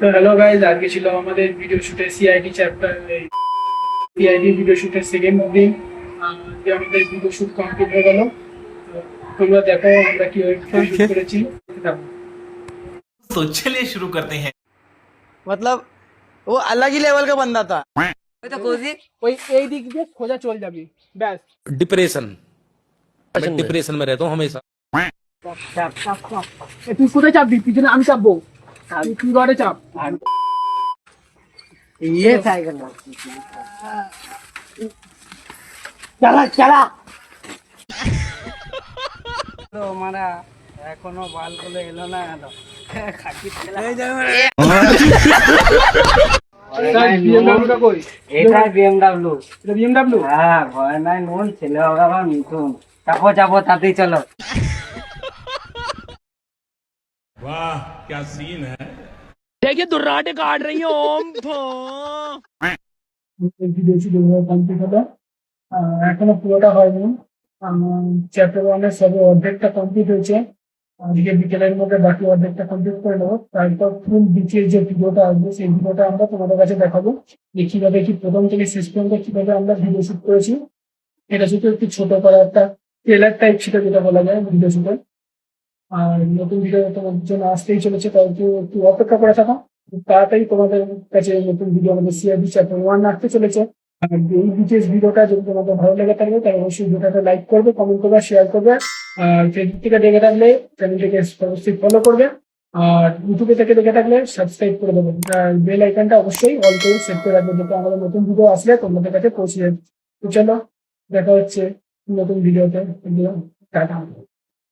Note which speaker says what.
Speaker 1: তো hello guys, আজকে ছিল আমাদের ভিডিও শুটের সিআইডি চ্যাপ্টার, সিআইডি ভিডিও শুটের সেকেন্ড দিন। আজকে আমাদের ভিডিও শুট কমপ্লিট হয়ে গেল। তো তোমরা দেখো আমরা কিভাবে ভিডিও শুট করেছি। দেখো।
Speaker 2: तो चलिए शुरू करते हैं।
Speaker 3: मतलब वो अलग ही लेवल का बंदा था।
Speaker 1: ওই এই দিক দিয়ে খোঁজা চল যাবি, ব্যাস।
Speaker 4: डिप्रेशन मैं डिप्रेशन में रहता हूँ हमेशा।
Speaker 1: চাপ চাপ চাপ। তুই কোথায় চাপবি? পিছনে আমি চাপবো, তুই ঘরে চাপ।
Speaker 3: ये साइकिल चला चला तो हमारा এখনো বাল গুলো এলো না এলো খাকি
Speaker 1: বিএমডব্লিউটা কই?
Speaker 3: এটা বিএমডব্লিউ।
Speaker 1: এটা বিএমডব্লিউ।
Speaker 3: হ্যাঁ ভয় নাই নুন ছেলে হবে আবার মিঠুন। চাপো চাপো তাতেই চলো।
Speaker 2: वाह क्या सीन है।
Speaker 1: ভিডিও শুট কমপ্লিট হলো। এখনো পুরোটা হয়নি। চ্যাপ্টার ওয়ানের সবে অর্ধেকটা কমপ্লিট হয়েছে। আজকে বিকেলের মধ্যে বাকি অর্ধেকটা কমপ্লিট করে নেবো। তারপর ফুল ডিটেল যে ভিডিওটা আসবে সেই ভিডিওটা আমরা তোমাদের কাছে দেখাবো, যে কিভাবে কি প্রথম থেকে শেষ পর্যন্ত কিভাবে আমরা ভিডিও শুট করেছি। এটা শুধু একটু ছোট করা একটা ট্রেলার টাইপ ছিল, যেটা বলা যায় ভিডিও শুটে। আর নতুন ভিডিও তোমাদের জন্য আসতেই চলেছে, তাই একটু একটু অপেক্ষা করে থাকো। খুব তাড়াতাড়ি তোমাদের কাছে নতুন ভিডিও আমাদের সিআরবি চ্যাপ্টার 1 আসতে চলেছে। আর এই বিশেষ ভিডিওটা যদি তোমাদের ভালো লেগে থাকে তাহলে অবশ্যই ভিডিওটা লাইক করবে, কমেন্ট করবে, শেয়ার করবে। আর ফেসবুক থেকে দেখে থাকলে চ্যানেলটিকে অবশ্যই ফলো করবে। আর ইউটিউবে থেকে দেখে থাকলে সাবস্ক্রাইব করে দেবে। আর বেল আইকনটা অবশ্যই অল করে সেট করে রাখবে, যাতে আমাদের নতুন ভিডিও আসলে তোমাদের কাছে পৌঁছে যাবে। তো চলো, দেখা হচ্ছে নতুন ভিডিওতে। টাটা।